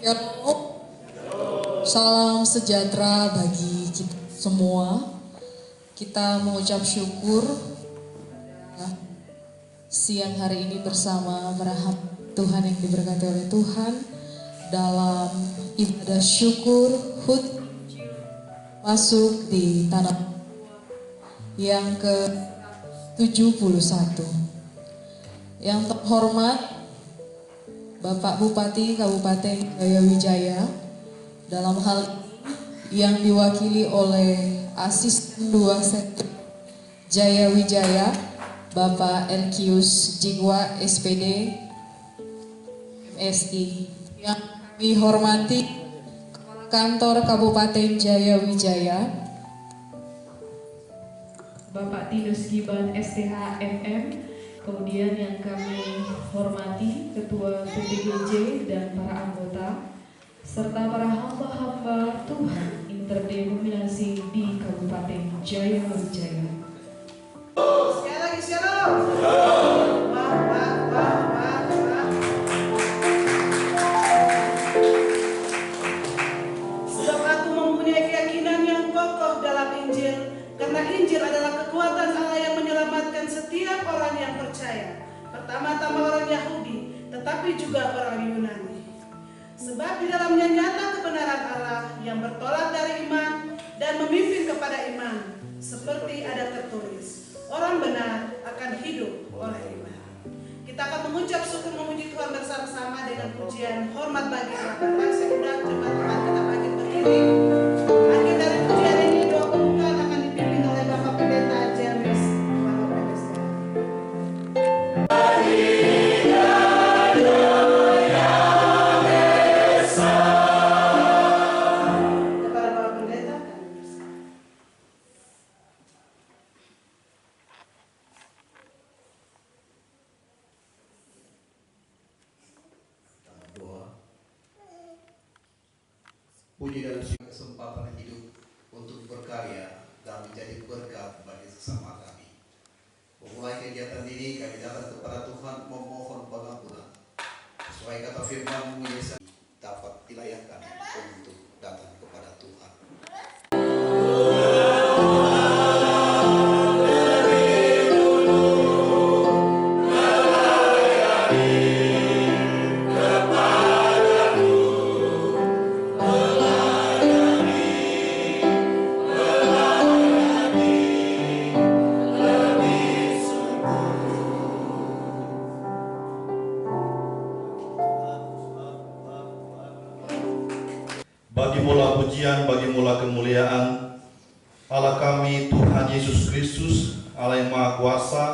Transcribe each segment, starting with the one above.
Shalom. Salam sejahtera bagi kita semua. Kita mengucap syukur siang hari ini bersama merahap Tuhan yang diberkati oleh Tuhan dalam ibadah syukur HUT masuk di tanah yang ke-71. Yang terhormat Bapak Bupati Kabupaten Jayawijaya, dalam hal ini yang diwakili oleh Asisten 2 Sektor Jayawijaya, Bapak Elkius Jigwa SPD MSI. Yang kami hormati Kantor Kabupaten Jayawijaya, Bapak Tinus Giban STH MM. Kemudian yang kami hormati Ketua PPGJ dan para anggota, serta para hamba-hamba Tuhan interdenominasi di Kabupaten Jayawijaya. Sekali lagi shalom. Sebab aku mempunyai keyakinan yang kokoh dalam Injil, karena Injil adalah kekuatan Allah yang menyelamatkan setiap orang yang percaya. Pertama-tama orang Yahudi, tetapi juga orang Yunani. Sebab di dalamnya nyata kebenaran Allah yang bertolak dari iman dan memimpin kepada iman. Seperti ada tertulis, orang benar akan hidup oleh iman. Kita akan mengucap syukur memuji Tuhan bersama-sama dengan pujian hormat bagi Allah Bapa. Saya undang jemaat kita bangkit berdiri. Akhir dari pujian ini doa pembukaan akan dipimpin oleh Bapak Pendeta James Wahab. Puji dan syukur kesempatan hidup untuk berkarya dan menjadi berkat bagi sesama kami. Memulai kegiatan ini kami datang kepada Tuhan memohon pengampunan. Sesuai kata firman-Mu Yesus dapat dilayakkan untuk datang kepada Tuhan. Bagi mula pujian, bagi mula kemuliaan Allah kami Tuhan Yesus Kristus, Allah yang Maha Kuasa,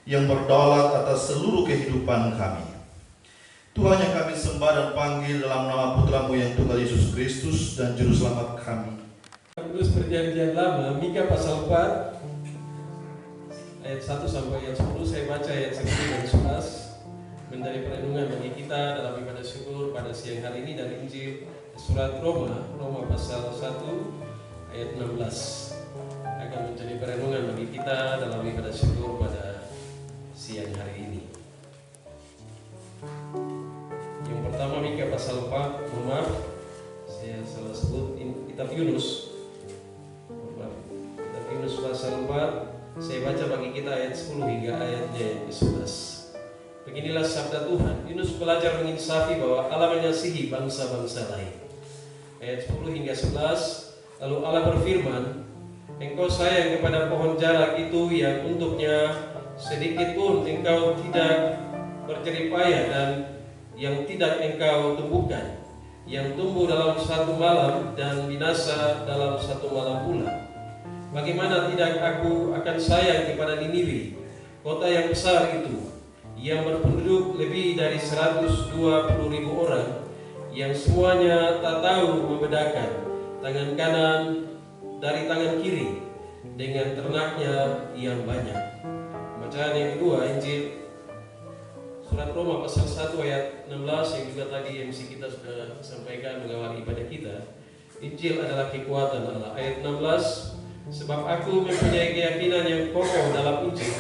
yang berdaulat atas seluruh kehidupan kami. Tuhan yang kami sembah dan panggil dalam nama Putra-Mu yang Tunggal Yesus Kristus dan Juru Selamat kami. Terus Perjanjian Lama, Mika pasal 4 ayat 1 sampai ayat 10. Saya baca ayat 10 dan 11 menjadi perenungan bagi kita dalam ibadah syukur pada siang hari ini dari Injil Surat Roma pasal 1 ayat 16 akan menjadi perenungan bagi kita dalam ibadah syukur pada siang hari ini. Yang pertama Mika pasal 4, maaf saya salah sebut, kitab Yunus. Kitab Yunus pasal 4, saya baca bagi kita ayat 10 hingga ayatnya yang ke-11. Beginilah sabda Tuhan. Yunus belajar menginsafi bahwa Allah mengasihi bangsa-bangsa lain. Ayat 10 hingga 11. Lalu Allah berfirman, engkau sayang kepada pohon jarak itu yang untuknya sedikit pun engkau tidak berjerih payah dan yang tidak engkau tumbuhkan, yang tumbuh dalam satu malam dan binasa dalam satu malam pula. Bagaimana tidak aku akan sayang kepada Niniwe, kota yang besar itu, yang berpenduduk lebih dari 120.000 orang, yang semuanya tak tahu membedakan tangan kanan dari tangan kiri dengan ternaknya yang banyak. Bacaan yang kedua, Injil Surat Roma pasal 1 ayat 16 yang juga tadi MC kita sudah sampaikan mengawali ibadah kita. Injil adalah kekuatan Allah. Ayat 16, sebab aku mempunyai keyakinan yang kokoh dalam Injil,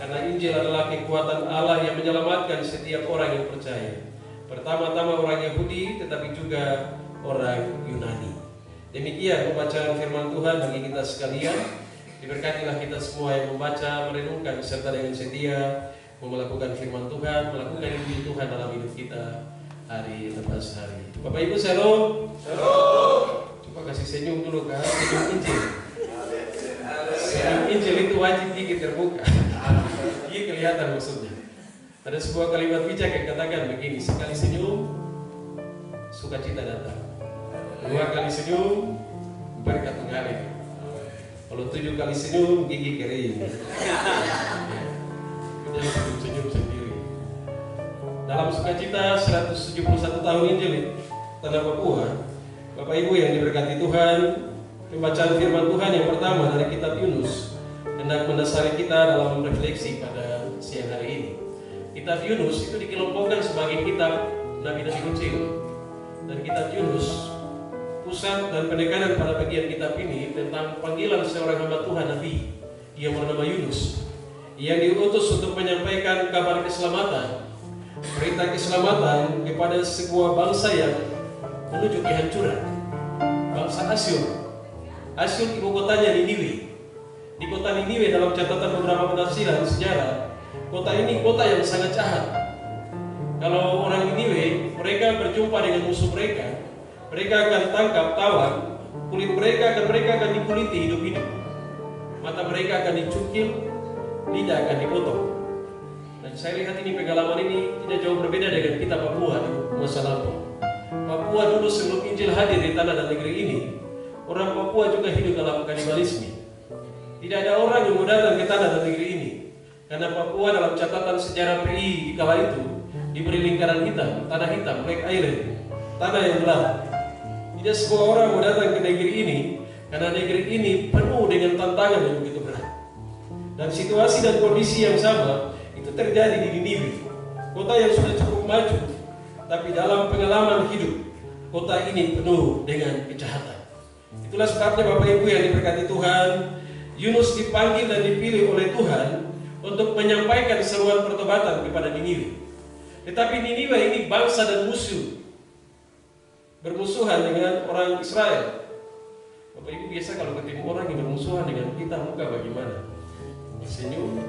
karena Injil adalah kekuatan Allah yang menyelamatkan setiap orang yang percaya. Pertama-tama orang Yahudi, tetapi juga orang Yunani. Demikian pembacaan firman Tuhan bagi kita sekalian. Diberkatilah kita semua yang membaca, merenungkan, serta dengan setia melakukan firman Tuhan, melakukan Injil Tuhan dalam hidup kita hari lepas hari. Bapak Ibu shalom. Shalom. Coba kasih senyum dulu kan, senyum Injil. Senyum Injil itu wajib gigi terbuka. Gigi kelihatan maksudnya. Ada sebuah kalimat bijak yang katakan begini, sekali senyum, sukacita datang. 2 kali senyum, berkat mengalir. Kalau 7 kali senyum, gigi kering. Jangan senyum-senyum sendiri. Dalam sukacita 171 tahun Injil Tanah Papua, Bapak Ibu yang diberkati Tuhan, pembacaan firman Tuhan yang pertama dari kitab Yunus hendak mendasari kita dalam refleksi pada siang hari ini. Kitab Yunus itu dikelompokkan sebagai kitab nabi-nabi kecil, dan kitab Yunus pusat dan penekanan pada bagian kitab ini tentang panggilan seorang hamba Tuhan Nabi yang bernama Yunus, yang diutus untuk menyampaikan kabar keselamatan, berita keselamatan kepada sebuah bangsa yang menuju kehancuran, bangsa Asyur. Asyur ibu kotanya Niniwe. Di kota Niniwe dalam catatan beberapa penafsiran sejarah, kota ini kota yang sangat jahat. Kalau orang Niniwe, mereka berjumpa dengan musuh mereka, mereka akan tangkap, tawan, kulit mereka akan dikuliti hidup-hidup, mata mereka akan dicukil, lidah akan dipotong. Dan saya lihat ini pengalaman ini tidak jauh berbeda dengan kita Papua di masa lampau. Papua dulu sebelum Injil hadir di tanah dan negeri ini, orang Papua juga hidup dalam kanibalisme. Tidak ada orang yang mau datang ke tanah dan negeri ini, karena Papua dalam catatan sejarah PI di kala itu diberi lingkaran hitam, tanah hitam, Black Island, tanah yang gelap. Tidak semua orang mau datang ke negeri ini, karena negeri ini penuh dengan tantangan yang begitu berat. Dan situasi dan kondisi yang sama itu terjadi di Niniwe, kota yang sudah cukup maju, tapi dalam pengalaman hidup, kota ini penuh dengan kejahatan. Itulah sebabnya Bapak Ibu yang diberkati Tuhan, Yunus dipanggil dan dipilih oleh Tuhan untuk menyampaikan seruan pertobatan kepada Niniwe. Tetapi Niniwe ini bangsa dan musuh, bermusuhan dengan orang Israel. Bapak Ibu biasa kalau ketemu orang yang bermusuhan dengan kita, muka bagaimana? Senyum,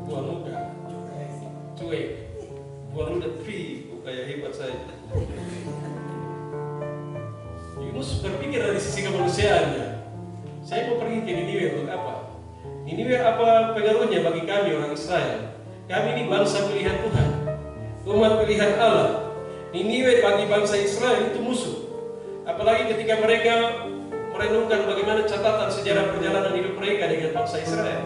buang muka, cuek, buang ludah, kayak hebat saya. Yunus berpikir dari sisi kemanusiaannya. Saya mau pergi ke Niniwe untuk apa? Niniwe apa pengaruhnya bagi kami orang Israel? Kami ini bangsa pilihan Tuhan, umat pilihan Allah. Niniwe bagi bangsa Israel itu musuh. Apalagi ketika mereka merenungkan bagaimana catatan sejarah perjalanan hidup mereka dengan bangsa Israel.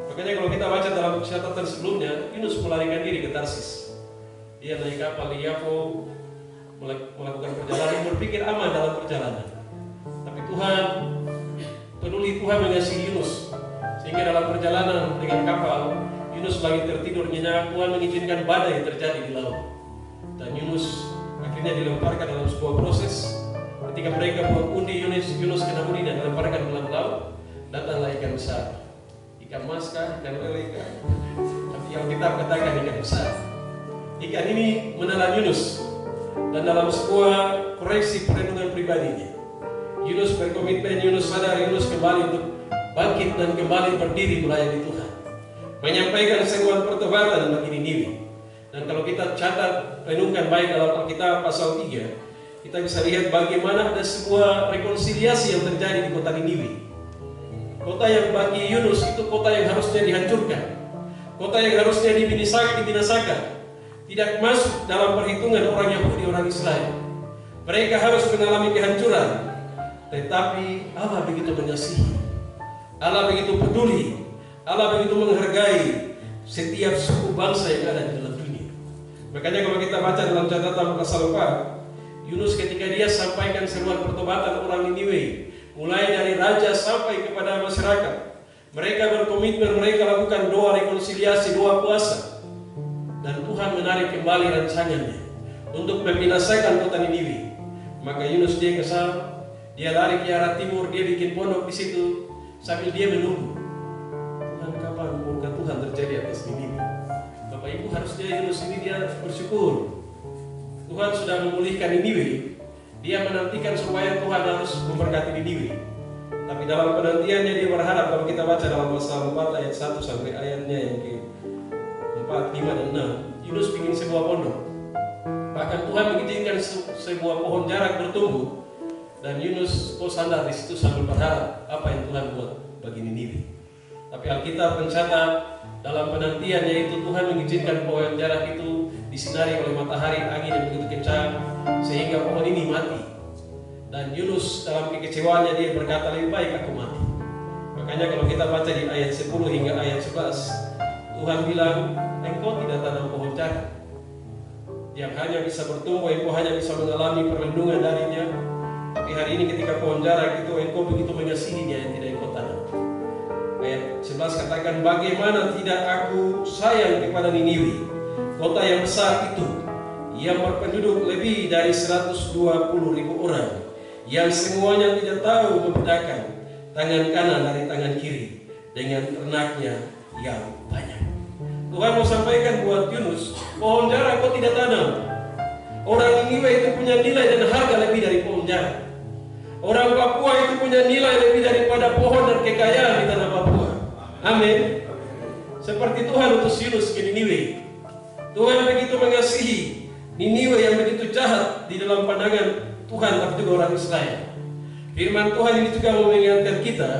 Makanya kalau kita baca dalam catatan sebelumnya, Yunus melarikan diri ke Tarsis. Dia naik kapal di Yapo, melakukan perjalanan, berpikir aman dalam perjalanan. Tapi Tuhan, peduli Tuhan mengasihi Yunus, sehingga dalam perjalanan dengan kapal, Yunus lagi tertidur nyenyak, Tuhan mengizinkan badai terjadi di laut. Dan Yunus akhirnya dilemparkan dalam sebuah proses. Ketika mereka buat undi, Yunus kena undi dan dilemparkan dalam laut. Datanglah ikan besar, ikan mas kah, ikan lele kah? Tapi yang kita katakan ikan besar. Ikan ini menelan Yunus, dan dalam sebuah koreksi perenungan pribadinya, Yunus berkomitmen, Yunus sadar, Yunus kembali untuk bangkit dan kembali berdiri melayani Tuhan, menyampaikan seruan pertobatan bagi Niniwe. Dan kalau kita catat, renungkan baik dalam Alkitab pasal 3, kita bisa lihat bagaimana ada sebuah rekonsiliasi yang terjadi di kota Niniwe. Kota yang bagi Yunus itu kota yang harusnya dihancurkan, kota yang harusnya dibinasakan, tidak masuk dalam perhitungan orang Yahudi, orang Israel. Mereka harus mengalami kehancuran. Tetapi Allah begitu mengasihi, Allah begitu peduli, Allah begitu menghargai setiap suku bangsa yang ada di dalam dunia. Makanya kalau kita baca dalam catatan pasal 4, Yunus ketika dia sampaikan seruan pertobatan orang Niniwe, mulai dari raja sampai kepada masyarakat, mereka berkomitmen, mereka lakukan doa rekonsiliasi, doa puasa, dan Tuhan menarik kembali rancangannya untuk membinasakan kota Niniwe. Maka Yunus dia kesal, dia lari ke arah timur, dia bikin pondok di situ sambil dia menunggu Tuhan, kapan murka Tuhan terjadi atas Niniwe. Bapak Ibu, harusnya Yunus ini dia bersyukur. Tuhan sudah memulihkan Niniwe. Dia menantikan supaya Tuhan harus memberkati Niniwe. Tapi dalam penantiannya dia berharap, kalau kita baca dalam Mazmur 4 ayat 1 sampai ayatnya yang ke-4, 5, dan 6, Yunus bikin sebuah pondok. Bahkan Tuhan mengizinkan sebuah pohon jarak bertumbuh, dan Yunus sandar di situ sambil berharap apa yang Tuhan buat bagi Niniwe. Tapi Alkitab mencatat dalam penantiannya itu Tuhan mengizinkan pohon jarak itu disinari oleh matahari, angin yang begitu kencang sehingga pohon ini mati. Dan Yunus dalam kekecewaannya dia berkata, lebih baik aku mati. Makanya kalau kita baca di ayat 10 hingga ayat 11, Tuhan bilang, engkau tidak tanam pohon jarak yang hanya bisa bertumbuh, engkau hanya bisa mengalami perlindungan darinya. Tapi hari ini ketika pohon jarak itu engkau begitu mengasihinya yang tidak engkau tanam. Ayat 11 katakan, bagaimana tidak aku sayang kepada Niniwe, kota yang besar itu, yang berpenduduk lebih dari 120.000 orang, yang semuanya tidak tahu membedakan tangan kanan dari tangan kiri, dengan ternaknya yang banyak. Tuhan mau sampaikan buat Yunus, pohon jarak kau tidak tanam. Orang Niniwe itu punya nilai dan harga lebih dari pohon jarak. Orang Papua itu punya nilai lebih daripada pohon dan kekayaan di tanah Papua. Amin. Seperti Tuhan utus Yunus ke Niniwe. Tuhan begitu mengasihi Niniwe yang begitu jahat di dalam pandangan Tuhan, tapi juga orang Israel. Firman Tuhan ini juga mau mengingatkan kita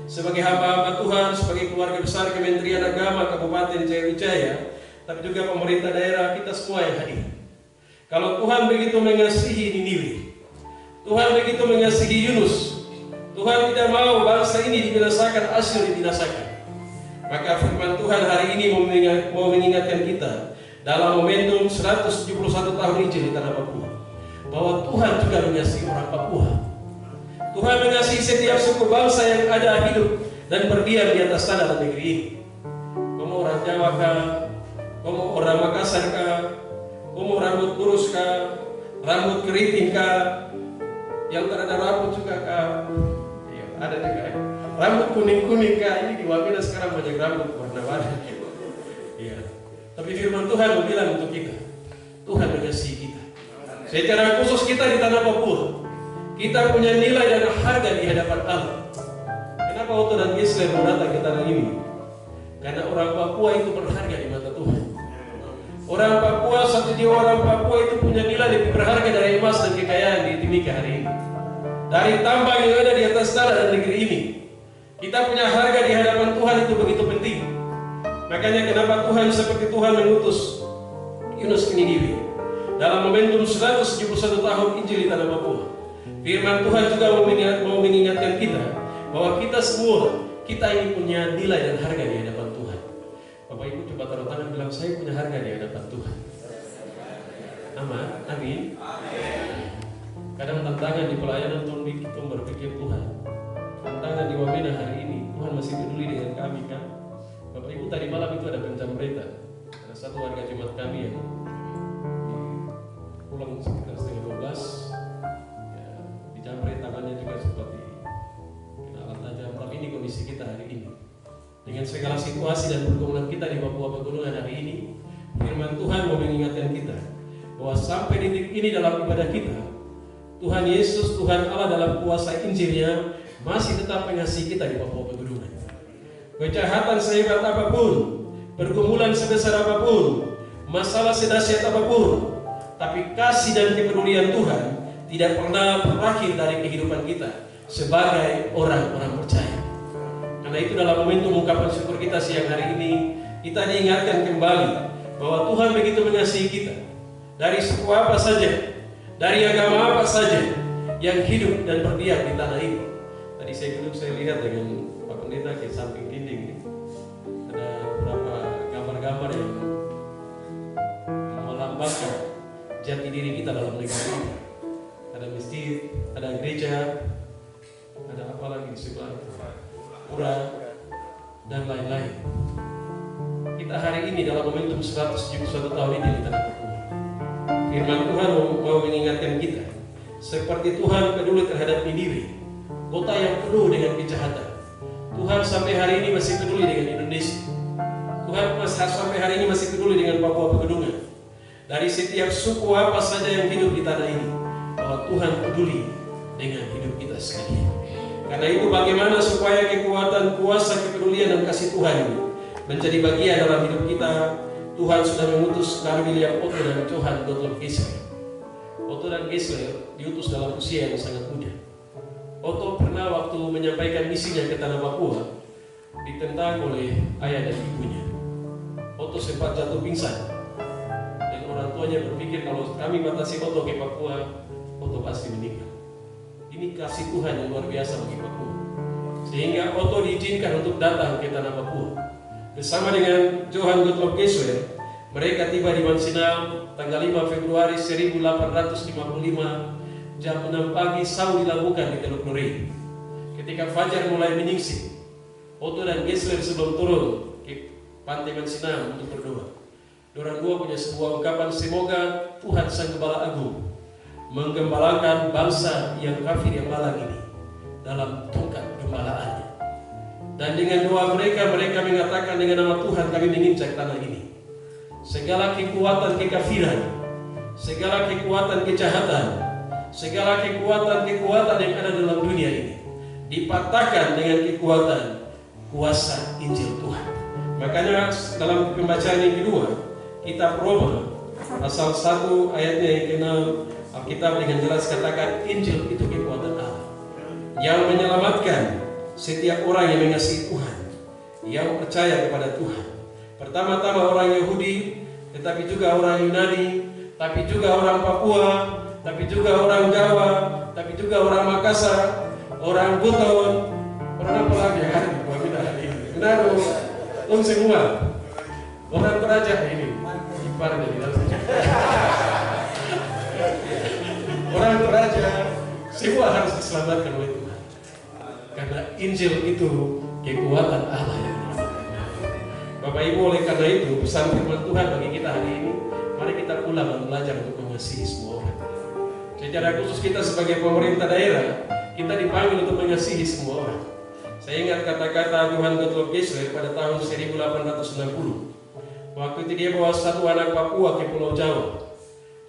sebagai hamba-hamba Tuhan, sebagai keluarga besar Kementerian Agama Kabupaten Jayawijaya, tapi juga pemerintah daerah, kita semua yang hadir. Kalau Tuhan begitu mengasihi Niniwe, Tuhan begitu mengasihi Yunus, Tuhan tidak mau bangsa ini dibinasakan, Asyur dibinasakan. Maka firman Tuhan hari ini mau mengingatkan kita dalam momentum 171 tahun Injil di tanah Papua, bahwa Tuhan juga mengasihi orang Papua. Tuhan mengasihi setiap suku bangsa yang ada hidup dan berdiam di atas tanah dan negeri ini. Kamu orang Jawa kah? Kamu orang Makassar kah? Kamu rambut kurus kah? Rambut keriting kah? Yang tak ada rambut juga kah? Iya, ada juga ya. Rambut kuning-kuning kah? Ini di Wamena sekarang banyak rambut warna-warni. Iya. Tapi firman Tuhan mau bilang untuk kita, Tuhan mengasihi kita. Secara khusus kita di tanah Papua, kita punya nilai dan harga di hadapan Allah. Kenapa Otto dan Gisler mau datang ke tanah ini? Karena orang Papua itu berharga di mata Tuhan. Orang Papua, satu jiwa orang Papua itu punya nilai lebih berharga dari emas dan kekayaan di Timika hari ini. Dari tambang yang ada di atas tanah dan negeri ini, kita punya harga di hadapan Tuhan itu begitu penting. Makanya kenapa Tuhan seperti Tuhan mengutus Yunus ke Niniwe dalam momentum 171 tahun Injil di tanah Papua. Firman Tuhan juga mau mengingatkan kita bahwa kita semua, kita ini punya nilai dan harga di hadapan Tuhan. Bapak Ibu coba taruh tangan bilang, saya punya harga di hadapan Tuhan. Amin. Kadang tantangan di pelayanan Tuhan kita berpikir Tuhan, tantangan di Wamena hari ini, Tuhan masih peduli dengan kami kan? Bapak Ibu, tadi malam itu ada penjamretan. Ada satu warga jemaat kami yang pulang sekitar setengah 12. Dijamret tangannya juga seperti kena alat tajam. Tapi ini kondisi kita hari ini. Dengan segala situasi dan pergumulan kita di Papua Pegunungan hari ini, firman Tuhan mau mengingatkan kita bahwa sampai detik ini dalam ibadah kita, Tuhan Yesus, Tuhan Allah dalam kuasa Injilnya masih tetap mengasihi kita di Papua Pegunungan. Kejahatan sehebat apapun, pergumulan sebesar apapun, masalah sedahsyat apapun, tapi kasih dan kepedulian Tuhan tidak pernah berakhir dari kehidupan kita sebagai orang-orang percaya. Karena itu dalam momentum ungkapan syukur kita siang hari ini, kita diingatkan kembali bahwa Tuhan begitu mengasihi kita. Dari suku apa saja, dari agama apa saja yang hidup dan berdiam di tanah ini. Tadi saya lihat dengan Pak Pendeta ke samping dinding ini, ada beberapa gambar-gambar yang melambangkan jati diri kita dalam negara ini. Ada masjid, ada gereja, ada apa lagi di sebelah, pura, dan lain-lain. Kita hari ini dalam momentum 171 tahun ini di tanah Papua. Firman Tuhan mau mengingatkan kita, seperti Tuhan peduli terhadap Niniwe, kota yang penuh dengan kejahatan. Tuhan sampai hari ini masih peduli dengan Indonesia. Tuhan sampai hari ini masih peduli dengan Papua Pegunungan. Dari setiap suku apa saja yang hidup di tanah ini, bahwa Tuhan peduli dengan hidup kita sekalian. Karena itu bagaimana supaya kekuatan, kuasa, kepedulian dan kasih Tuhan ini menjadi bagian dalam hidup kita. Tuhan sudah mengutus Kak William Otto dan Johan Gottlob Geisler. Otto dan Geisler diutus dalam usia yang sangat muda. Otto pernah waktu menyampaikan misinya ke tanah Papua ditentang oleh ayah dan ibunya. Otto sempat jatuh pingsan dan orang tuanya berpikir kalau kami batasi Otto ke Papua, Otto pasti meninggal. Ini kasih Tuhan yang luar biasa bagi Papua, sehingga Otto diizinkan untuk datang ke tanah Papua. Bersama dengan Johan Gottlob Geisler, mereka tiba di Mansinam tanggal 5 Februari 1855 jam 6 pagi. Sau dilakukan di Teluk Nuri. Ketika fajar mulai menyingsing, Otto dan Geisler sebelum turun ke pantai Mansinam untuk berdoa. Dorang dua punya sebuah ungkapan, semoga Tuhan Sang Gembala Agung menggembalakan bangsa yang kafir yang malang ini dalam tongkat gembalaannya. Dan dengan doa mereka mengatakan, dengan nama Tuhan kami menginjak tanah ini. Segala kekuatan kekafiran, segala kekuatan kejahatan, segala kekuatan yang ada dalam dunia ini dipatahkan dengan kekuatan kuasa Injil Tuhan. Makanya dalam pembacaan yang kedua, kitab Roma pasal 1 ayatnya yang ke-6, Alkitab dengan jelas katakan Injil itu kekuatan Allah yang menyelamatkan setiap orang yang mengasihi Tuhan, yang percaya kepada Tuhan. Pertama-tama orang Yahudi, tetapi juga orang Yunani, tapi juga orang Papua, tapi juga orang Jawa, tapi juga orang Makassar, orang Buton, orang apa lagi ya kan? Benar, semua orang Toraja ini, ipar dari dalam orang Toraja, semua harus diselamatkan oleh Tuhan. Karena Injil itu kekuatan Allah yang menyelamatkan. Bapak Ibu, oleh karena itu pesan firman Tuhan bagi kita hari ini, mari kita ulang dan belajar untuk mengasihi semua orang. Secara khusus kita sebagai pemerintah daerah, kita dipanggil untuk mengasihi semua orang. Saya ingat kata-kata Johan Gottlob Geisler pada tahun 1860. Waktu itu dia bawa satu anak Papua ke Pulau Jawa,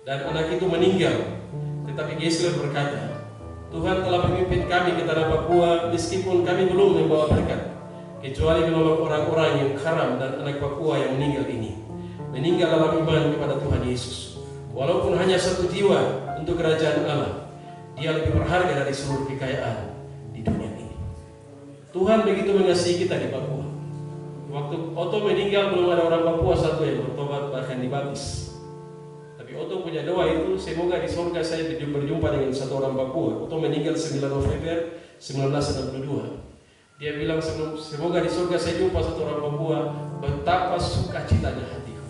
dan anak itu meninggal. Tetapi Geisler berkata, Tuhan telah memimpin kami ke tanah Papua meskipun kami belum membawa berkat, kecuali menolong orang-orang yang karam dan anak Papua yang meninggal ini meninggal dalam iman kepada Tuhan Yesus. Walaupun hanya satu jiwa untuk kerajaan Allah, dia lebih berharga dari seluruh kekayaan di dunia ini. Tuhan begitu mengasihi kita di Papua. Waktu Otto meninggal belum ada orang Papua satu yang bertobat bahkan dibaptis. Otto punya doa itu, semoga di surga saya berjumpa dengan satu orang Papua. Otto meninggal 9 November 1962. Dia bilang, semoga di surga saya jumpa satu orang Papua, betapa sukacitanya hatiku.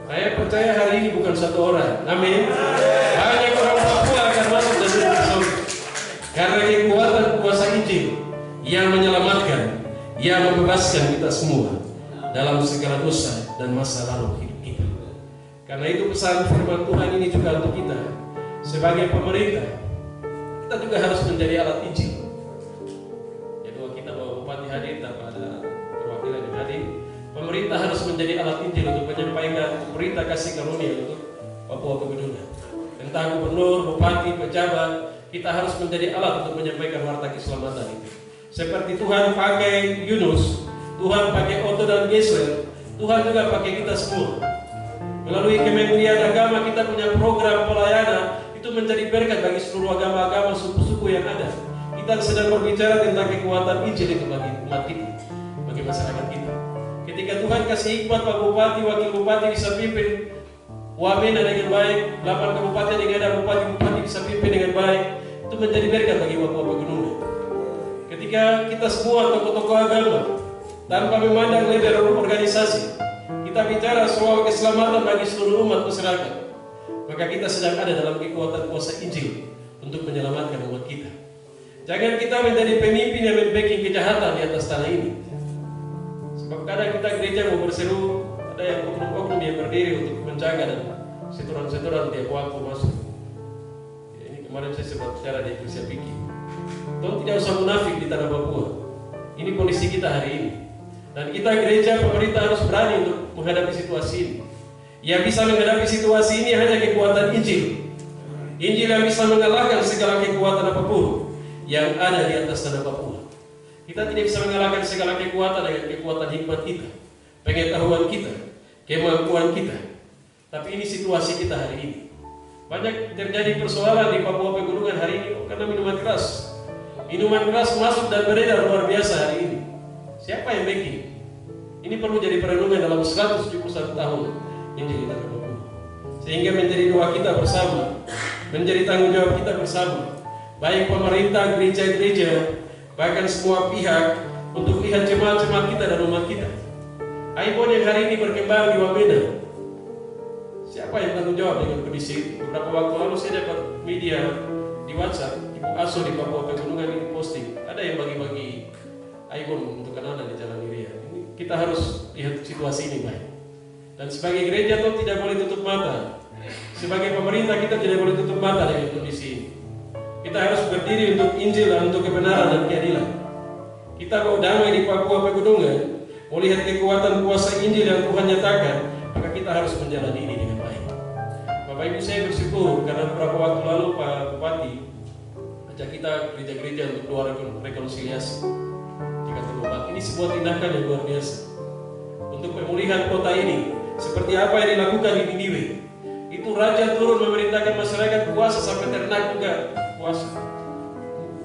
Saya percaya hari ini bukan satu orang, amin. Banyak orang Papua akan masuk dan duduk di surga. Karena kekuatan kuasa Injil yang menyelamatkan, yang membebaskan kita semua dalam segala dosa dan masa lalu hidup kita. Karena itu pesan firman Tuhan ini juga untuk kita sebagai pemerintah, kita juga harus menjadi alat Injil. Ya, doa kita bahwa bupati hadir tanpa ada perwakilan yang hadir. Pemerintah harus menjadi alat Injil untuk menyampaikan berita kasih karunia untuk Papua Pegunungan. Entah gubernur, bupati, pejabat, kita harus menjadi alat untuk menyampaikan warta keselamatan itu. Seperti Tuhan pakai Yunus, Tuhan pakai Otto dan Geisler, Tuhan juga pakai kita semua. Melalui Kementerian Agama kita punya program pelayanan, itu menjadi berkat bagi seluruh agama-agama suku-suku yang ada. Kita sedang berbicara tentang kekuatan Injil itu bagi umat kita, bagi masyarakat kita. Ketika Tuhan kasih hikmat Pak Bupati, Wakil Bupati bisa pimpin Wamena dengan baik, 8 kabupaten yang ada bupati-bupati bisa pimpin dengan baik, itu menjadi berkat bagi Papua Pegunungan. Ketika kita semua tokoh-tokoh agama, tanpa memandang level organisasi, kita bicara soal keselamatan bagi seluruh umat masyarakat, maka kita sedang ada dalam kekuatan kuasa Injil untuk menyelamatkan umat kita. Jangan kita menjadi pemimpin yang membacking kejahatan di atas tanah ini. Sebab kadang kita gereja mau berseru, ada yang oknum-oknum yang berdiri untuk menjaga dan setoran-setoran tiap waktu masuk. Ya, ini kemarin saya sempat bicara di Eklesia Piki. Tuhan tidak usah munafik di tanah Papua. Ini kondisi kita hari ini. Dan kita gereja, pemerintah harus berani untuk menghadapi situasi ini. Yang bisa menghadapi situasi ini hanya kekuatan Injil. Injil yang bisa mengalahkan segala kekuatan apapun yang ada di atas tanah Papua. Kita tidak bisa mengalahkan segala kekuatan dengan kekuatan hikmat kita, pengetahuan kita, kemampuan kita. Tapi ini situasi kita hari ini. Banyak terjadi persoalan di Papua Pegunungan hari ini karena minuman keras. Minuman keras masuk dan beredar luar biasa hari ini. Siapa yang bikin? Ini perlu jadi perenungan dalam 171 tahun Injil di tanah Papua. Sehingga menjadi doa kita bersama, menjadi tanggung jawab kita bersama. Baik pemerintah, gereja-gereja, bahkan semua pihak untuk lihat jemaat-jemaat kita dan umat kita. Aibon yang hari ini berkembang di Wamena. Siapa yang tanggung jawab dengan kondisi itu? Beberapa waktu lalu saya dapat media di WhatsApp, Ibu Aso di Papua Pegunungan ini posting, ada yang bagi-bagi Aibon untuk anak-anak di Jalan Iria. Ini kita harus lihat situasi ini baik. Dan sebagai gereja itu tidak boleh tutup mata. Sebagai pemerintah kita tidak boleh tutup mata dengan kondisi ini. Kita harus berdiri untuk Injil dan untuk kebenaran dan keadilan. Kita mau damai di Papua Pegunungan, mau lihat kekuatan kuasa Injil yang Tuhan nyatakan, maka kita harus menjalani ini dengan baik. Bapak Ibu, saya bersyukur karena beberapa waktu lalu Pak Bupati ajak kita gereja-gereja untuk doa rekonsiliasi di kantor Bupati. Ini sebuah tindakan yang luar biasa untuk pemulihan kota ini. Seperti apa yang dilakukan di Niniwe. Itu raja turun memerintahkan masyarakat puasa sampai ternak juga puasa.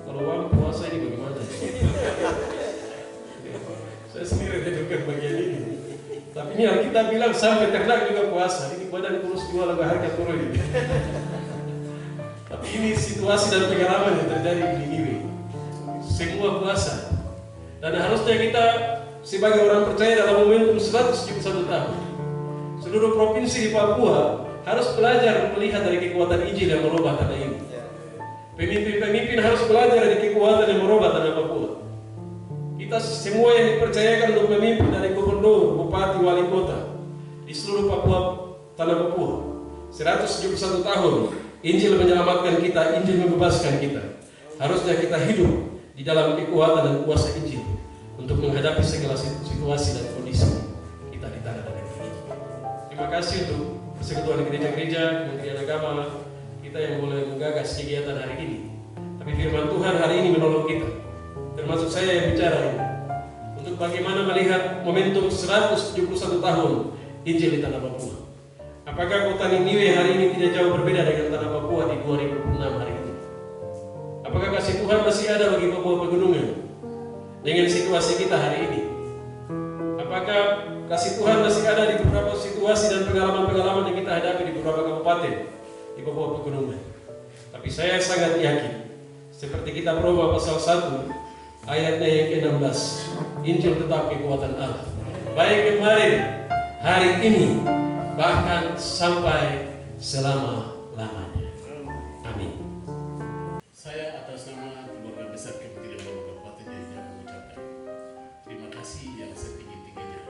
Kalau orang puasa ini bagaimana? Saya sendiri dengarkan bagian ini. Tapi ini Alkitab bilang sampai ternak juga puasa. Ini badan kurus dua lagu harga turun ini. Tapi ini situasi dan pengalaman yang terjadi di Niniwe. Semua puasa. Dan harusnya kita sebagai orang percaya dalam momentum 171 tahun, seluruh provinsi di Papua harus belajar melihat dari kekuatan Injil yang merubah tanah ini. Pemimpin-pemimpin harus belajar dari kekuatan yang merubah tanah Papua. Kita semua yang dipercayakan untuk memimpin, dari gubernur, bupati, wali kota di seluruh Papua, tanah Papua, 171 tahun Injil menyelamatkan kita, Injil membebaskan kita. Harusnya kita hidup di dalam kekuatan dan kuasa Injil untuk menghadapi segala situasi dan kondisi kita di tanah dan negeri. Terima kasih untuk persekutuan gereja-gereja, Kementerian Agama, kita yang boleh menggagas kegiatan hari ini. Tapi firman Tuhan hari ini menolong kita, termasuk saya yang bicara ini, untuk bagaimana melihat momentum 171 tahun Injil di tanah Papua. Apakah kota Niniwe hari ini tidak jauh berbeda dengan tanah Papua di 2006 hari ini? Apakah kasih Tuhan masih ada bagi Papua Pegunungan dengan situasi kita hari ini? Apakah kasih Tuhan masih ada di beberapa situasi dan pengalaman-pengalaman yang kita hadapi di beberapa kabupaten di Papua Pegunungan? Tapi saya sangat yakin, seperti kita Roma pasal 1 ayatnya yang ke-16, Injil tetap kekuatan Allah, baik kemarin, hari ini, bahkan sampai selama-lamanya. Amin. Saya atas nama keluarga besar Kementerian Agama Kabupaten Jaya mengucapkan terima kasih yang setinggi-tingginya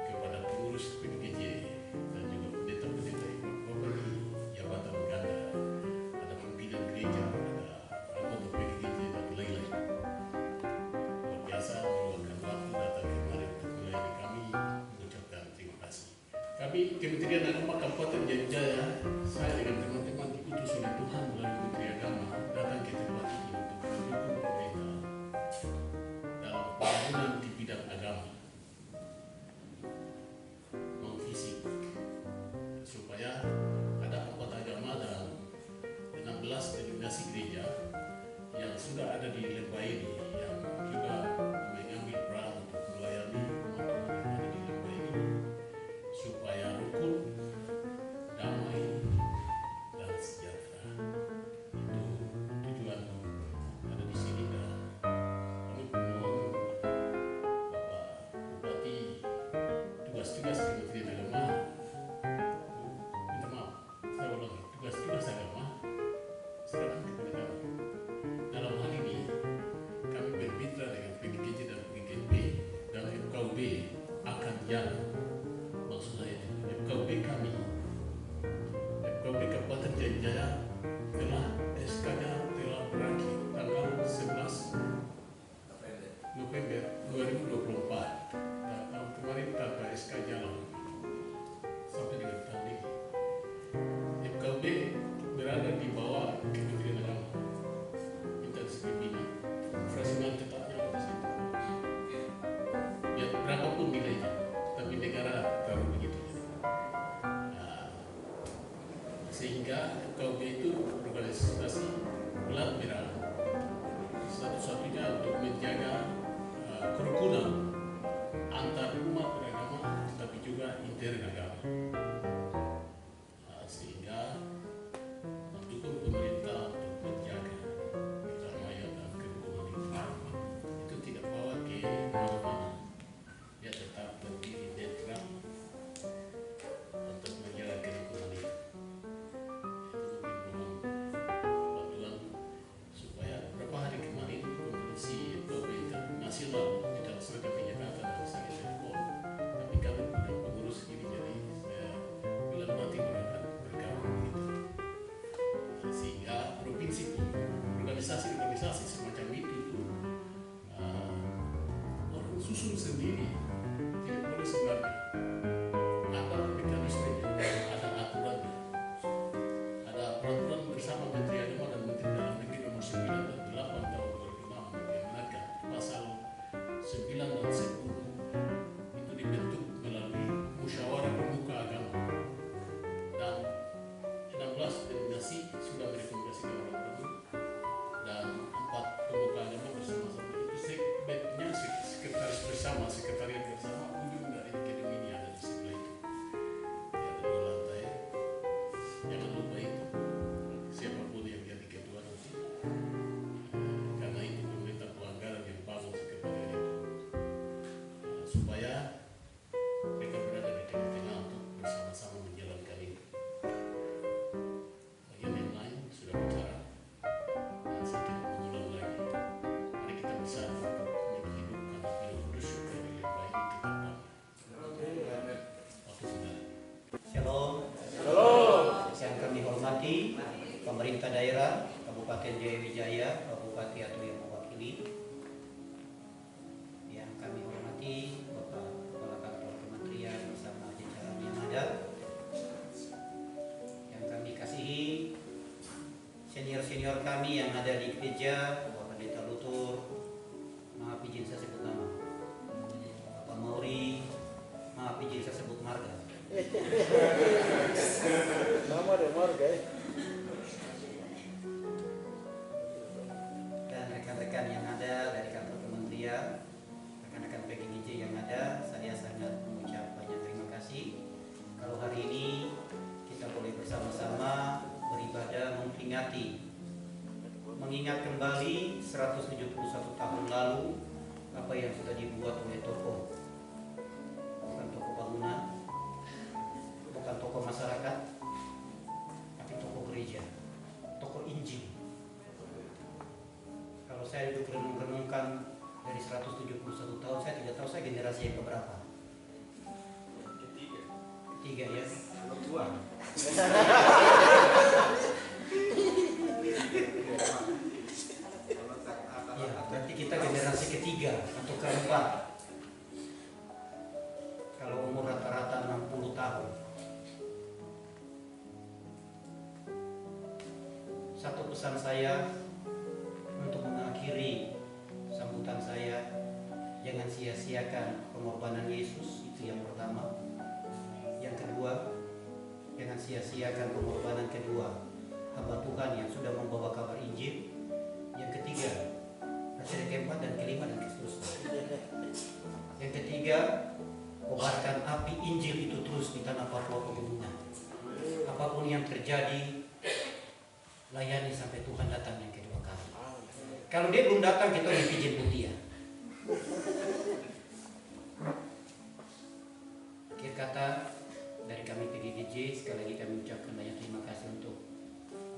kepada pengurus PGJ dan juga pendeta-pendeta yang berbagi jabatan ganda, ada pimpinan gereja, ada anggota PGJ dan lain-lain. Luar biasa meluangkan waktu datang kemarin untuk melayani kami, mengucapkan terima kasih. Kami Kementerian Agama Kabupaten Jaya, saya dengan teman-teman diutus oleh Tuhan melalui Kementerian Agama datang ke tempat ini untuk mendukung pemerintah dalam pembangunan di bidang agama, non-fisik, supaya ada 4 agama dan 16 denominasi gereja yang sudah ada di Lembah ini, yang juga mengambil peran untuk melayani umat-umat yang ada di Lembah ini, supaya rukun, damai, dan sejahtera. Itu tujuan ada di sini, dan kami mohon Bapak Bupati, tugas-tugas Kementerian Agama, minta maaf, saya ulangi, tugas-tugas agama serahkan kepada kami. Dalam hal ini kami bermitra dengan PGJ dan PGB, dan FKUB akan jalan. Maksud saya FKUB kami, FKUB Kabupaten Jaya telah SK-nya telah berakhir tanggal 11 November 2024. sehingga FKUB itu organisasi pelat merah satu-satunya untuk menjaga kerukunan antar umat beragama tapi juga interagama, sehingga mendukung pemerintah untuk menjaga perdamaian dan kerukunan itu tidak bawa ke mana-mana, dia tetap berdiri netral untuk menjaga kerukunan itu. Itu mungkin mohon bantuan supaya beberapa hari kemarin kompetisi FKUB internasional di dalam seragam Jakarta dan sangat telepon, tapi kami punya pengurus ini, jadi saya bulan nanti akan bergabung gitu, sehingga provinsi pun organisasi semacam itu orang susun sendiri, tidak boleh sebenarnya ada mekanismenya, ada aturannya, ada peraturan bersama Menteri Agama dan Menteri Dalam Negeri nomor 9 dan 8 tahun 2006 yang menakan pasal 9 dan 10 itu dibentuk melalui musyawarah pemuka agama, dan 16 delegasi sudah merekomendasikan orang dan 4 pemuka agama bersama-sama itu sekretnya sekretaris bersama, sekretariat bersama, ujung dari akademi ada di sebelah itu, di ada 2 lantai. Jangan lupa itu siapapun yang jadi ketua nanti, karena itu pemerintah pelanggaran yang bangun sekretariat itu, supaya mereka berada di tengah-tengah untuk bersama-sama menjalankan ini. Bagian yang lain sudah bicara dan saya tidak mengulang lagi. Mari kita bersama untuk menghidupkan hidup kudus supaya lebih baik untuk depan. Waktu sudah. Shalom. Yang kami hormati pemerintah daerah Kabupaten Jaya Wijaya, Pak Bupati atau yang mewakili. Yang kami hormati Bapak Kepala Kantor Kementerian bersama jajaran yang ada. Yang kami kasihi senior-senior kami yang ada di gereja, Bapak Pendeta Lutur, maaf izin saya sebut nama, Bapak Mauri, maaf izin saya sebut marga. Dan rekan-rekan yang ada dari kantor kementerian, rekan-rekan PGGJ yang ada, saya sangat mengucap banyak terima kasih. Kalau hari ini kita boleh bersama-sama beribadah mengingat kembali 171 tahun lalu apa yang sudah dibuat oleh tokoh, bukan tokoh bangunan, bukan tokoh masyarakat, tapi tokoh gereja, tokoh Injil. Kalau saya duduk renung-renungkan dari 171 tahun, saya tidak tahu saya generasi yang keberapa. Ketiga ya. Ya, berarti kita generasi ketiga atau keempat. Kalau umur rata-rata 60 tahun. Satu pesan saya untuk mengakhiri sambutan saya, jangan sia-siakan pengorbanan Yesus, itu yang pertama. Yang kedua, jangan sia-siakan pengorbanan kedua hamba Tuhan yang sudah membawa kabar Injil. Yang ketiga, yang keempat dan kelima dan seterusnya. Yang ketiga, kobarkan api Injil itu terus di tanah Papua pegunungan. Apapun yang terjadi, layani sampai Tuhan datang yang kedua kali. Kalau dia belum datang, kita mesti jemput dia. Akhir kata dari kami PGGJ, sekali lagi kami ucapkan banyak terima kasih untuk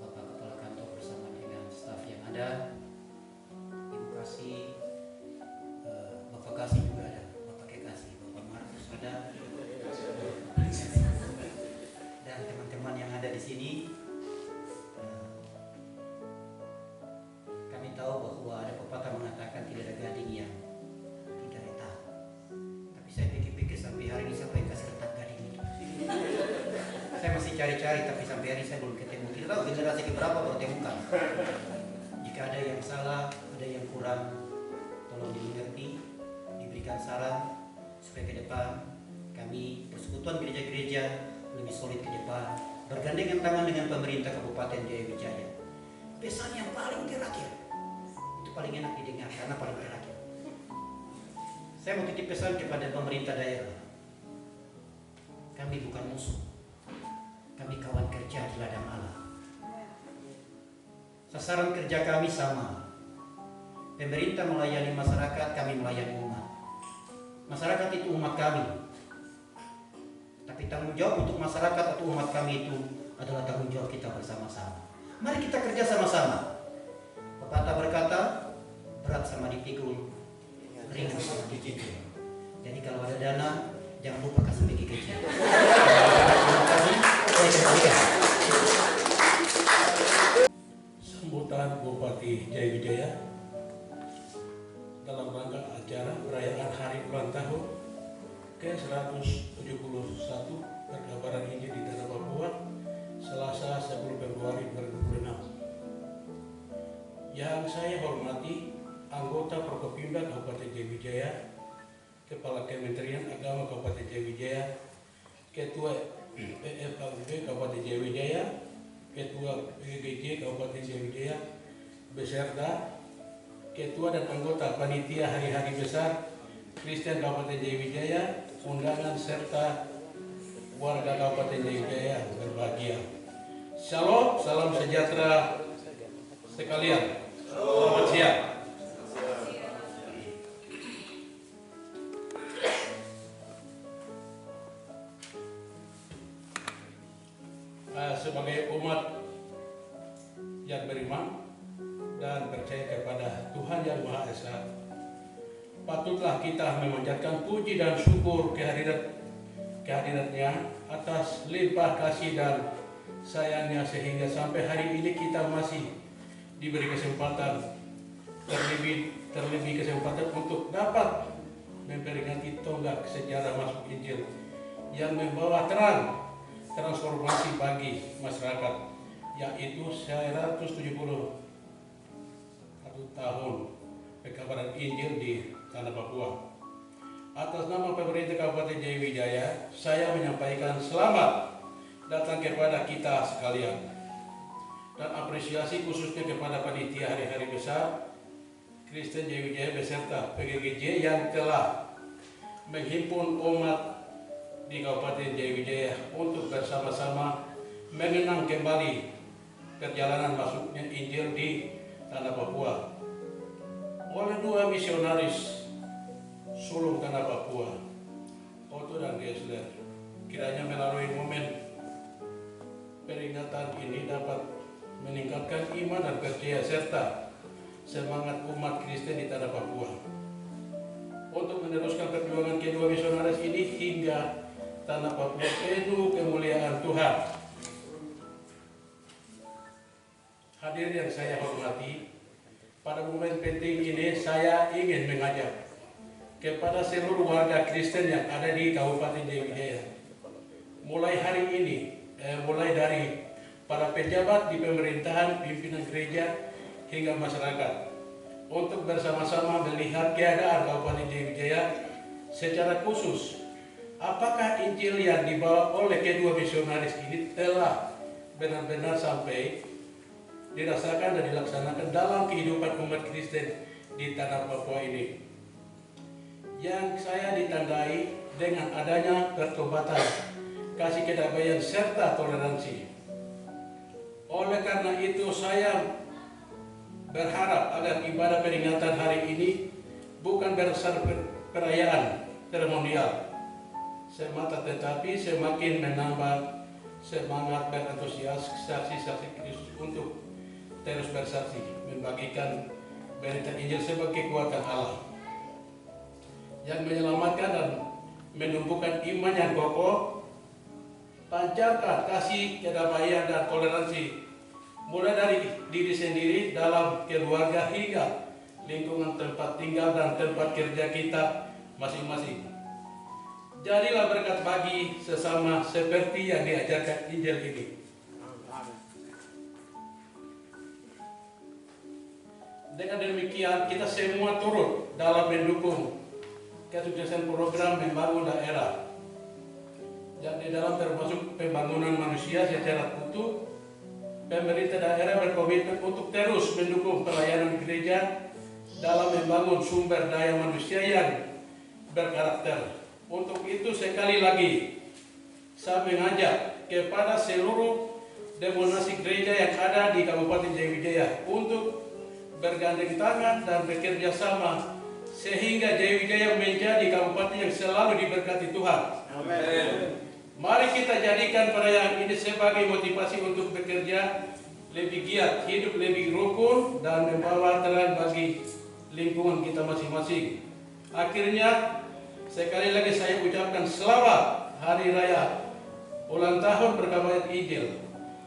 Bapak Kepala Kantor bersama dengan staf yang ada. Ibu Kasih, Bapak Kasih juga ada, Bapak Kekasih, Bapak Markus ada, dan teman-teman yang ada di sini. Kami tahu bahwa ada pepatah mengatakan tidak ada gading yang tidak retak. Tapi saya pikir-pikir sampai hari ini siapa yang kasih retak gading itu? Saya masih cari-cari, tapi sampai hari ini saya belum ketemu. Tidak tahu generasi keberapa baru temukan. Jika ada yang salah, ada yang kurang, tolong dimengerti, diberikan saran supaya ke depan kami persekutuan gereja-gereja lebih solid ke depan bergandengan tangan dengan pemerintah Kabupaten Jaya Wijaya. Pesan yang paling terakhir, itu paling enak didengar karena paling terakhir. Saya mau titip pesan kepada pemerintah daerah. Kami bukan musuh, kami kawan kerja di ladang Allah. Sasaran kerja kami sama. Pemerintah melayani masyarakat, kami melayani umat. Masyarakat itu umat kami. Tapi tanggung jawab untuk masyarakat atau umat kami itu adalah tanggung jawab kita bersama-sama. Mari kita kerja sama-sama. Pepatah berkata, berat sama dipikul, ringan sama dicicil. Jadi kalau ada dana, jangan lupa kasih bagi kecil. Terima kasih. Saya kembalikan. Sambutan Bupati Jaya Wijaya dalam rangka acara perayaan Hari Ulang Tahun ke-171 Perkabaran Injil di Tanah Papua, Selasa 10 Februari 2026. Yang saya hormati anggota Prokopimda Kabupaten Jaya Wijaya, Kepala Kementerian Agama Kabupaten Jaya Wijaya, Ketua PFKUB Kabupaten Jaya Wijaya, Ketua PGG Kabupaten Jaya Wijaya, beserta Ketua dan anggota Panitia Hari-Hari Besar Kristen Kabupaten Jaya Wijaya, undangan serta warga Kabupaten Jaya Wijaya berbahagia. Shalom, salam sejahtera sekalian. Selamat siang. Sebagai umat yang beriman dan percaya kepada Tuhan Yang Maha Esa, patutlah kita memanjatkan puji dan syukur kehadiratnya atas limpah kasih dan sayangnya sehingga sampai hari ini kita masih diberi kesempatan, terlebih kesempatan untuk dapat memperingati tonggak sejarah masuk Injil yang membawa transformasi bagi masyarakat, yaitu 171 tahun Perkabaran Injil di Tanah Papua. Atas nama pemerintah Kabupaten Jaya Wijaya, saya menyampaikan selamat datang kepada kita sekalian dan apresiasi khususnya kepada panitia Hari-Hari Besar Kristen Jaya Wijaya beserta PGGJ yang telah menghimpun umat di Kabupaten Jaya Wijaya untuk bersama-sama mengenang kembali perjalanan masuknya Injil di Tanah Papua oleh dua misionaris sulung Tanah Papua, Otto dan Geisler. Kiranya melalui momen peringatan ini dapat meningkatkan iman dan percaya serta semangat umat Kristen di Tanah Papua untuk meneruskan perjuangan kedua misionaris ini hingga Tanah Papua penuh kemuliaan Tuhan. Hadirin yang saya hormati, pada momen penting ini saya ingin mengajak kepada seluruh warga Kristen yang ada di Kabupaten Jaya Wijaya, mulai hari ini, mulai dari para pejabat di pemerintahan, pimpinan gereja, hingga masyarakat, untuk bersama-sama melihat keadaan Kabupaten Jaya Wijaya secara khusus. Apakah Injil yang dibawa oleh kedua misionaris ini telah benar-benar sampai dirasakan dan dilaksanakan dalam kehidupan umat Kristen di Tanah Papua ini, yang saya ditandai dengan adanya pertobatan, kasih kedamaian serta toleransi. Oleh karena itu saya berharap agar ibadah peringatan hari ini bukan berdasar perayaan seremonial semata, tetapi semakin menambah semangat berantusias saksi-saksi Kristus untuk terus bersaksi membagikan berita Injil sebagai kekuatan Allah yang menyelamatkan dan menumbuhkan iman yang kokoh. Pancarkan kasih, kedamaian dan toleransi mulai dari diri sendiri, dalam keluarga, hingga lingkungan tempat tinggal dan tempat kerja kita masing-masing. Jadilah berkat bagi sesama seperti yang diajarkan Injil ini. Dengan demikian kita semua turut dalam mendukung kesuksesan program membangun daerah dan di dalam termasuk pembangunan manusia secara utuh. Pemerintah daerah berkomitmen untuk terus mendukung pelayanan gereja dalam membangun sumber daya manusia yang berkarakter. Untuk itu sekali lagi saya mengajak kepada seluruh demonstrasi gereja yang ada di Kabupaten Jayawijaya untuk bergandeng tangan dan bekerja sama sehingga Jayawijaya menjadi kabupaten yang selalu diberkati Tuhan. Amin. Mari kita jadikan perayaan ini sebagai motivasi untuk bekerja lebih giat, hidup lebih rukun, dan membawa terang bagi lingkungan kita masing-masing. Akhirnya, sekali lagi saya ucapkan selamat Hari Raya ulang tahun perkawinan Injil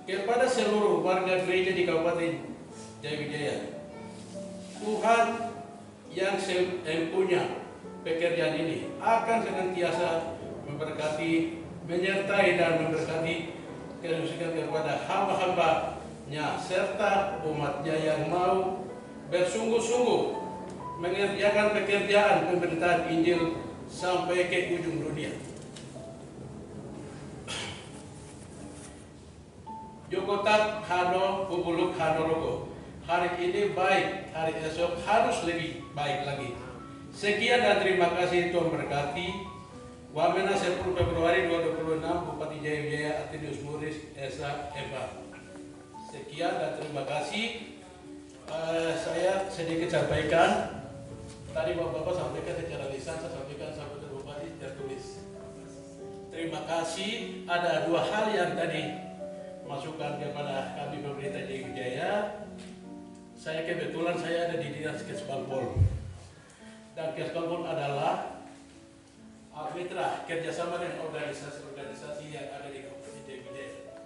kepada seluruh warga gereja di Kabupaten Jayawijaya. Tuhan yang punya pekerjaan ini akan senantiasa memberkati, menyertai dan memberkati khususnya kepada hamba-hambanya serta umatnya yang mau bersungguh-sungguh mengerjakan pekerjaan pemberitaan Injil sampai ke ujung dunia. Jogotat Hano Bubuluk Hanoroko. Hari ini baik, hari esok harus lebih baik lagi. Sekian dan terima kasih, Tuhan berkati. Wamena 10 Februari 2026 Bupati Jayawijaya Atenius Muris Esa Eva. Sekian dan terima kasih. Saya sedikit sampaikan. Tadi Bapak-Bapak sampaikan secara lisan, saya sampaikan sampai Bupati tertulis. Terima kasih. Ada dua hal yang tadi masukan kepada kami pemerintah Jayawijaya. Saya kebetulan ada di Dinas Kesbangpol. Dan Kesbangpol adalah mitra kerjasama dengan organisasi-organisasi yang ada di Kabupaten Jayawijaya.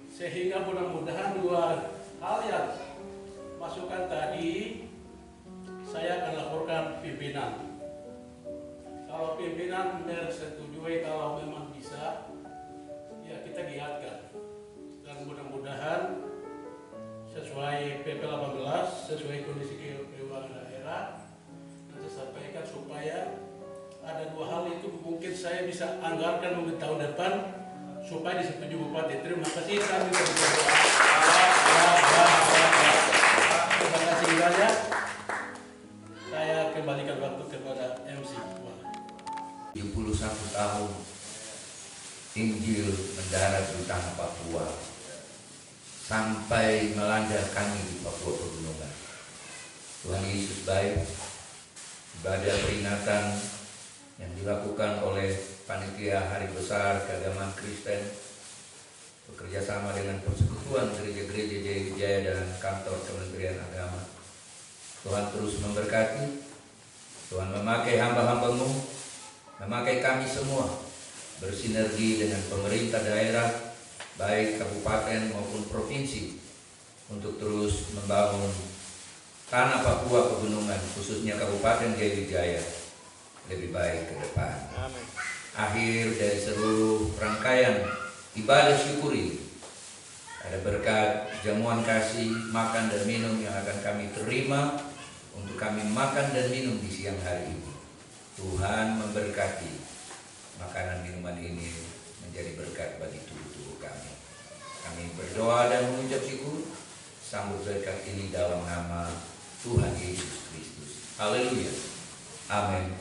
Sehingga mudah-mudahan dua hal yang masukan tadi saya akan laporkan pimpinan. Kalau pimpinan mersetujui, kalau memang bisa, ya kita giatkan. Dan mudah-mudahan sesuai PP 18, sesuai kondisi keuangan daerah, nanti sampaikan supaya ada dua hal itu mungkin saya bisa anggarkan mungkin tahun depan supaya disetujui Bupati. Terima kasih kami berdoa. Terima kasih banyak. Saya kembalikan waktu kepada MC. 71 tahun Injil mendarat di tanah Papua sampai melanda kami di Papua Pegunungan. Tuhan Yesus baik. Ibadah peringatan yang dilakukan oleh panitia Hari Besar Keagamaan Kristen bekerjasama dengan Persekutuan Gereja-Gereja Jayawijaya dan Kantor Kementerian Agama. Tuhan terus memberkati. Tuhan memakai hamba-hamba-Mu, memakai kami semua bersinergi dengan pemerintah daerah baik kabupaten maupun provinsi untuk terus membangun tanah Papua Pegunungan, khususnya Kabupaten Jayawijaya, lebih baik ke depan. Amin. Akhir dari seluruh rangkaian ibadah syukur ini, ada berkat jamuan kasih, makan dan minum yang akan kami terima untuk kami makan dan minum di siang hari ini. Tuhan memberkati makanan minuman ini menjadi berkat bagi tubuh-tubuh kami. Kami berdoa dan mengucap syukur, sambut berkat ini dalam nama Tuhan Yesus Kristus. Haleluya. Amin.